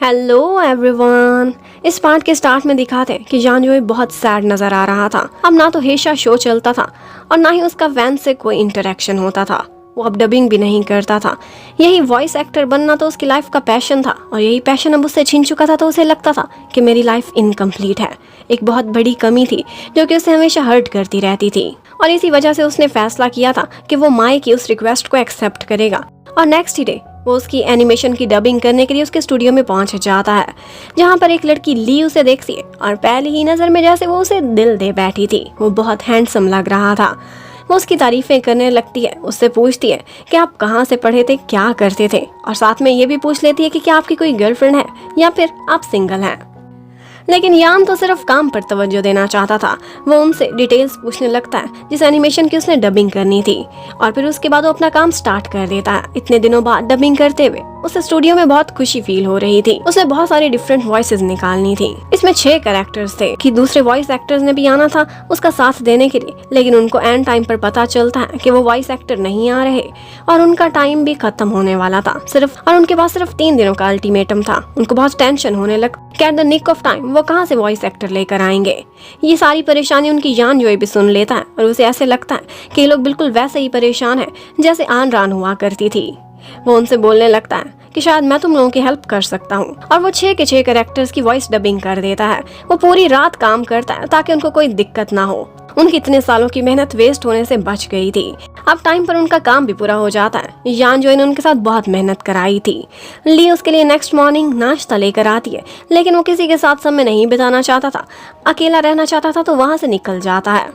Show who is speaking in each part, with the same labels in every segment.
Speaker 1: Hello everyone. इस part के start में दिखाते हैं कि जान जोई बहुत सैड नजर आ रहा था। अब ना तो हेशा शो चलता था और ना ही उसका फैन से कोई इंटरेक्शन होता था। वो अब डबिंग भी नहीं करता था। यही वॉइस एक्टर बनना तो उसकी लाइफ का पैशन था और यही पैशन अब उससे छीन चुका था, तो उसे लगता था कि मेरी लाइफ इनकम्प्लीट है। एक बहुत बड़ी कमी थी जो कि उसे हमेशा हर्ट करती रहती थी और इसी वजह से उसने फैसला किया था कि वो माई की उस रिक्वेस्ट को एक्सेप्ट करेगा और नेक्स्ट डे वो उसकी एनिमेशन की डबिंग करने के लिए उसके स्टूडियो में पहुंच जाता है, जहां पर एक लड़की ली उसे देखती है और पहली ही नजर में जैसे वो उसे दिल दे बैठी थी। वो बहुत हैंडसम लग रहा था। वो उसकी तारीफें करने लगती है, उससे पूछती है कि आप कहाँ से पढ़े थे, क्या करते थे, और साथ में ये भी पूछ लेती है कि क्या आपकी कोई गर्लफ्रेंड है या फिर आप सिंगल हैं। लेकिन यान तो सिर्फ काम पर तवज्जो देना चाहता था। वो उनसे डिटेल्स पूछने लगता है जिस एनिमेशन की उसने डबिंग करनी थी और फिर उसके बाद वो अपना काम स्टार्ट कर देता है। इतने दिनों बाद डबिंग करते हुए उसे स्टूडियो में बहुत खुशी फील हो रही थी। उसे बहुत सारी डिफरेंट वॉइसेस निकालनी थी। इसमें 6 कैरेक्टर्स थे कि दूसरे वॉइस एक्टर्स ने भी आना था उसका साथ देने के लिए, लेकिन उनको एंड टाइम पर पता चलता है कि वो वॉइस एक्टर नहीं आ रहे और उनका टाइम भी खत्म होने वाला था और उनके पास सिर्फ 3 दिनों का अल्टीमेटम था। उनको बहुत टेंशन होने लग at the nick of time वो कहाँ से वॉइस एक्टर लेकर आएंगे। ये सारी परेशानी उनकी जान जोई भी सुन लेता है और उसे ऐसे लगता है कि ये लोग बिल्कुल वैसे ही परेशान है जैसे आन रान हुआ करती थी। वो उनसे बोलने लगता है कि शायद मैं तुम लोगों की हेल्प कर सकता हूँ और वो 6 के 6 कैरेक्टर्स की वॉइस डबिंग कर देता है। वो पूरी रात काम करता है ताकि उनको कोई दिक्कत ना हो। उनकी इतने सालों की मेहनत वेस्ट होने से बच गई थी। अब टाइम पर उनका काम भी पूरा हो जाता है। यान जोई ने उनके साथ बहुत मेहनत कराई थी। ली उसके लिए नेक्स्ट मॉर्निंग नाश्ता लेकर आती है, लेकिन वो किसी के साथ समय नहीं बिताना चाहता था, अकेला रहना चाहता था, तो वहाँ से निकल जाता है।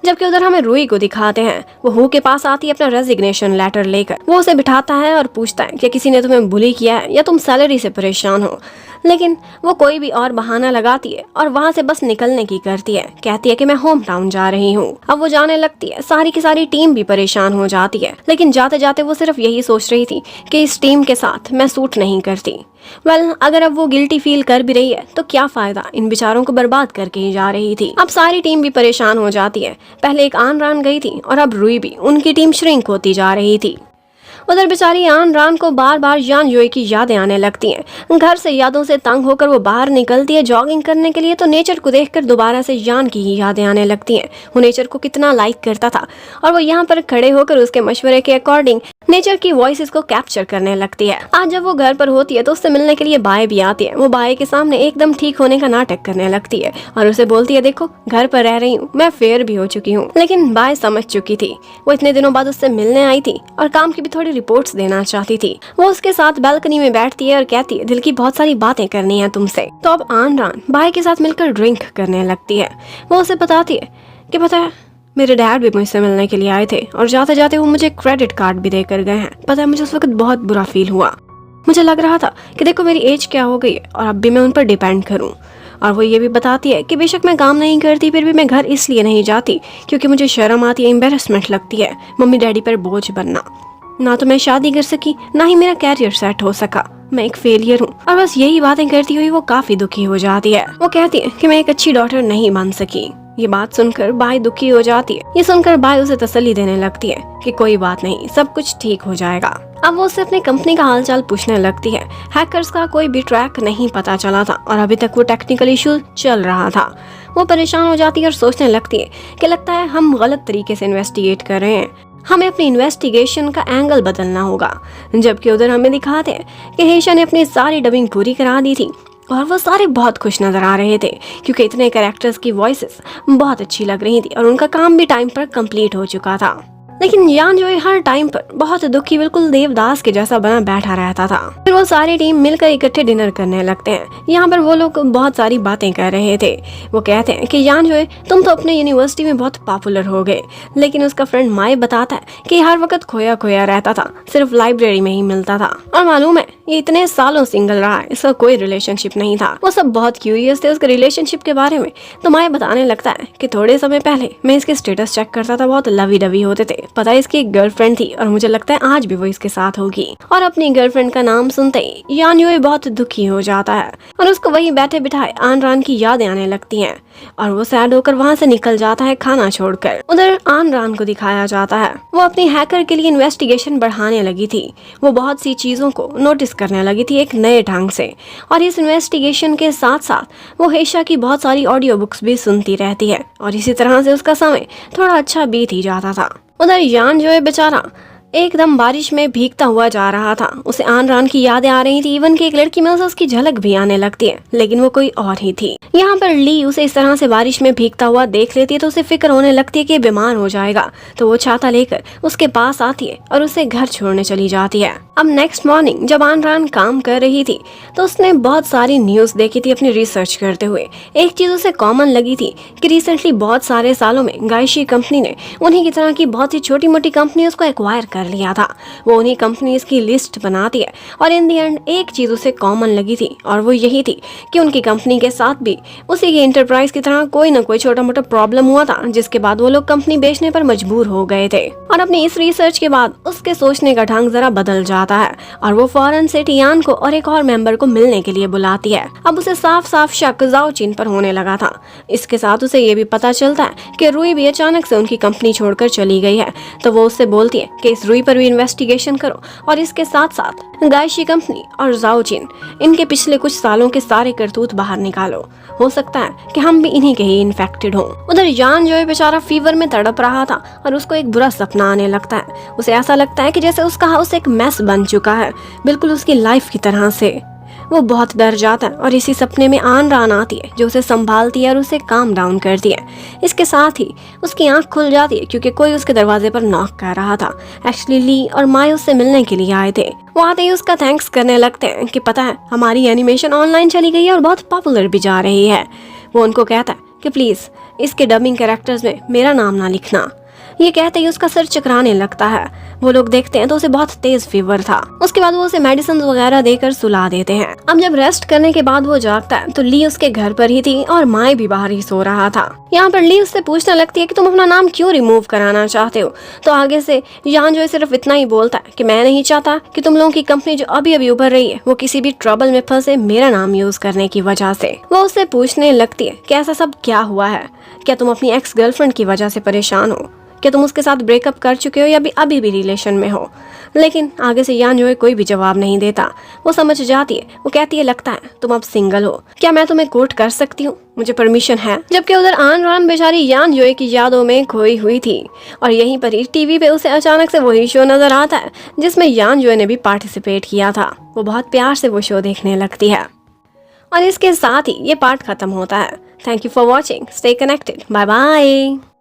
Speaker 1: जबकि उधर हमें रूई को दिखाते हैं। वो हु के पास आती है अपना रेजिग्नेशन लेटर लेकर। वो उसे बिठाता है और पूछता है कि किसी ने तुम्हें बुली किया है या तुम सैलरी से परेशान हो, लेकिन वो कोई भी और बहाना लगाती है और वहाँ से बस निकलने की करती है। कहती है कि मैं होम टाउन जा रही हूँ। अब वो जाने लगती है। सारी की सारी टीम भी परेशान हो जाती है, लेकिन जाते जाते वो सिर्फ यही सोच रही थी कि इस टीम के साथ मैं सूट नहीं करती। अगर अब वो गिल्टी फील कर भी रही है तो क्या फायदा, इन बेचारों को बर्बाद करके ही जा रही थी। अब सारी टीम भी परेशान हो जाती है। पहले एक आन रान गई थी और अब रूई भी। उनकी टीम श्रिंक होती जा रही थी। उधर बेचारी आन रान को बार बार जान जोई की यादें आने लगती हैं। घर से यादों से तंग होकर वो बाहर निकलती है जॉगिंग करने के लिए, तो नेचर को देखकर दोबारा से जान की ही यादें आने लगती हैं। वो नेचर को कितना लाइक करता था और वो यहाँ पर खड़े होकर उसके मशवरे के अकॉर्डिंग नेचर की वॉइसेस को कैप्चर करने लगती है। आज जब वो घर पर होती है तो उससे मिलने के लिए बाय भी आती है। वो बाय के सामने एकदम ठीक होने का नाटक करने लगती है और उसे बोलती है, देखो घर पर रह रही हूँ, मैं फेयर भी हो चुकी हूँ। लेकिन बाय समझ चुकी थी। वो इतने दिनों बाद उससे मिलने आई थी और काम की भी थोड़ी रिपोर्ट्स देना चाहती थी। वो उसके साथ बालकनी में बैठती है और कहती है, दिल की बहुत सारी बातें करनी है तुमसे। तो अब आन रान बाय के साथ मिलकर ड्रिंक करने लगती है। वो उसे बताती है कि पता है मेरे डैड भी मुझसे मिलने के लिए आए थे और जाते जाते वो मुझे क्रेडिट कार्ड भी देकर गए हैं। पता है मुझे उस वक्त बहुत बुरा फील हुआ। मुझे लग रहा था कि देखो मेरी एज क्या हो गई है और अब भी मैं उन पर डिपेंड करूं। और वो ये भी बताती है कि बेशक मैं काम नहीं करती फिर भी मैं घर इसलिए नहीं जाती क्योंकि मुझे शर्म आती है, एम्बेरसमेंट लगती है मम्मी डैडी पर बोझ बनना। ना तो मैं शादी कर सकी, ना ही मेरा कैरियर सेट हो सका। मैं एक फेलियर हूँ। और बस यही बातें करती हुई वो काफी दुखी हो जाती है। वो कहती है कि मैं एक अच्छी डॉटर नहीं बन सकी। ये बात सुनकर बाय दुखी हो जाती है। ये सुनकर बाय उसे तसल्ली देने लगती है कि कोई बात नहीं, सब कुछ ठीक हो जाएगा। अब वो उससे अपनी कंपनी का हालचाल पूछने लगती है। हैकर्स का कोई भी ट्रैक नहीं पता चला था और अभी तक वो टेक्निकल इशू चल रहा था। वो परेशान हो जाती है और सोचने लगती है कि लगता है हम गलत तरीके से इन्वेस्टिगेट कर रहे हैं, हमें अपनी इन्वेस्टिगेशन का एंगल बदलना होगा। जबकि उधर हमें दिखाते हैं कि हेशा ने अपनी सारी डबिंग पूरी करा दी थी और वो सारे बहुत खुश नजर आ रहे थे क्योंकि इतने कैरेक्टर्स की वॉइसेस बहुत अच्छी लग रही थी और उनका काम भी टाइम पर कंप्लीट हो चुका था। लेकिन यान जोई हर टाइम पर बहुत दुखी, बिल्कुल देवदास के जैसा बना बैठा रहता था। फिर वो सारी टीम मिलकर इकट्ठे डिनर करने लगते हैं। यहाँ पर वो लोग बहुत सारी बातें कर रहे थे। वो कहते हैं कि यान जोई तुम तो अपने यूनिवर्सिटी में बहुत पॉपुलर हो गए, लेकिन उसका फ्रेंड माई बताता है कि हर वक्त खोया खोया रहता था, सिर्फ लाइब्रेरी में ही मिलता था। और मालूम है ये इतने सालों सिंगल रहा है, इसका कोई रिलेशनशिप नहीं था। वो सब बहुत क्यूरियस थे उसके रिलेशनशिप के बारे में। तो माई बताने लगता है कि थोड़े समय पहले मैं इसके स्टेटस चेक करता था, बहुत लवी डवी होते थे पता है इसकी एक गर्लफ्रेंड थी और मुझे लगता है आज भी वो इसके साथ होगी। और अपनी गर्लफ्रेंड का नाम सुनते ही यान युए बहुत दुखी हो जाता है और उसको वहीं बैठे बिठाए आन रान की यादें आने लगती हैं और वो सैड होकर वहाँ से निकल जाता है खाना छोड़कर। उधर आन रान को दिखाया जाता है वो अपनी हैकर के लिए इन्वेस्टिगेशन बढ़ाने लगी थी। वो बहुत सी चीजों को नोटिस करने लगी थी एक नए ढंग से और इस इन्वेस्टिगेशन के साथ साथ वो हेशा की बहुत सारी ऑडियो बुक्स भी सुनती रहती है और इसी तरह से उसका समय थोड़ा अच्छा बीत ही जाता था। उधर यान जो है बेचारा एकदम बारिश में भीगता हुआ जा रहा था। उसे आन रान की यादें आ रही थी, इवन की एक लड़की में उसे उसकी झलक भी आने लगती है, लेकिन वो कोई और ही थी। यहाँ पर ली उसे इस तरह से बारिश में भीगता हुआ देख लेती है तो उसे फिक्र होने लगती है कि बीमार हो जाएगा। तो वो छाता लेकर उसके पास आती है और उसे घर छोड़ने चली जाती है। अब नेक्स्ट मॉर्निंग जब आन रान काम कर रही थी तो उसने बहुत सारी न्यूज देखी थी अपनी रिसर्च करते हुए। एक चीज उसे कॉमन लगी थी कि रिसेंटली बहुत सारे सालों में गायशी कंपनी ने उन्हीं की तरह की बहुत सी छोटी मोटी कंपनी को एक्वायर कर लिया था। वो उन्हीं कंपनीज की लिस्ट बनाती है और इन दी एंड एक चीज उसे कॉमन लगी थी और वो यही थी कि उनकी कंपनी के साथ भी उसी की इंटरप्राइज की तरह कोई ना कोई छोटा मोटा प्रॉब्लम हुआ था, जिसके बाद वो लोग कंपनी बेचने पर मजबूर हो गए थे। और अपनी इस रिसर्च के बाद उसके सोचने का ढंग जरा बदल जाता है और वो फौरन से टियान को और एक और मेंबर को मिलने के लिए बुलाती है। अब उसे साफ साफ शक जाओ चिन पर होने लगा था। इसके साथ उसे ये भी पता चलता है कि रुई भी अचानक से उनकी कंपनी छोड़कर चली गई है। तो वो उससे बोलती है कि इस रुई पर भी इन्वेस्टिगेशन करो और इसके साथ साथ गायशी कंपनी और जाओ चिन इनके पिछले कुछ सालों के सारे करतूत बाहर निकालो। हो सकता है कि हम भी इन्हीं के ही इन्फेक्टेड हों। उधर यान जो है बेचारा फीवर में तड़प रहा था और उसको एक बुरा सपना आने लगता है। उसे ऐसा लगता है कि जैसे उसका हाउस एक मैस बन चुका है, बिल्कुल उसकी लाइफ की तरह से। वो बहुत डर जाता है और इसी सपने में आन रान आती है जो उसे संभालती है और उसे काम डाउन करती है। इसके साथ ही उसकी आंख खुल जाती है क्योंकि कोई उसके दरवाजे पर नॉक कर रहा था। एक्चुअली ली और माय उससे मिलने के लिए आए थे। वो आते ही उसका थैंक्स करने लगते हैं कि पता है हमारी एनिमेशन ऑनलाइन चली गई है और बहुत पॉपुलर भी जा रही है। वो उनको कहता है कि प्लीज इसके डबिंग कैरेक्टर्स में मेरा नाम ना लिखना। ये कहते ही उसका सर चकराने लगता है। वो लोग देखते हैं तो उसे बहुत तेज फीवर था। उसके बाद वो उसे मेडिसिन वगैरह देकर सुला देते हैं। अब जब रेस्ट करने के बाद वो जागता है तो ली उसके घर पर ही थी और माय भी बाहर ही सो रहा था। यहाँ पर ली उससे पूछने लगती है कि तुम अपना नाम क्यों रिमूव कराना चाहते हो। तो आगे से यान जो है सिर्फ इतना ही बोलता है कि मैं नहीं चाहता कि तुम लोगों की कंपनी जो अभी अभी उभर रही है वो किसी भी ट्रबल में फंसे मेरा नाम यूज करने की वजह से। वो उससे पूछने लगती है कि ऐसा सब क्या हुआ है, क्या तुम अपनी एक्स गर्लफ्रेंड की वजह से परेशान हो, क्या तुम उसके साथ ब्रेकअप कर चुके हो या अभी भी रिलेशन में हो। लेकिन आगे से यान जो है कोई भी जवाब नहीं देता। वो समझ जाती है। वो कहती है लगता है तुम अब सिंगल हो, क्या मैं तुम्हें कोर्ट कर सकती हूँ, मुझे परमिशन है। जबकि उधर आन रान बेचारी यान जो की यादों में खोई हुई थी और यहीं पर ही टीवी पे उसे अचानक से वही शो नजर आता है जिसमें यान जो ने भी पार्टिसिपेट किया था। वो बहुत प्यार से वो शो देखने लगती है और इसके साथ ही ये पार्ट खत्म होता है। Thank you for watching, stay connected, bye bye.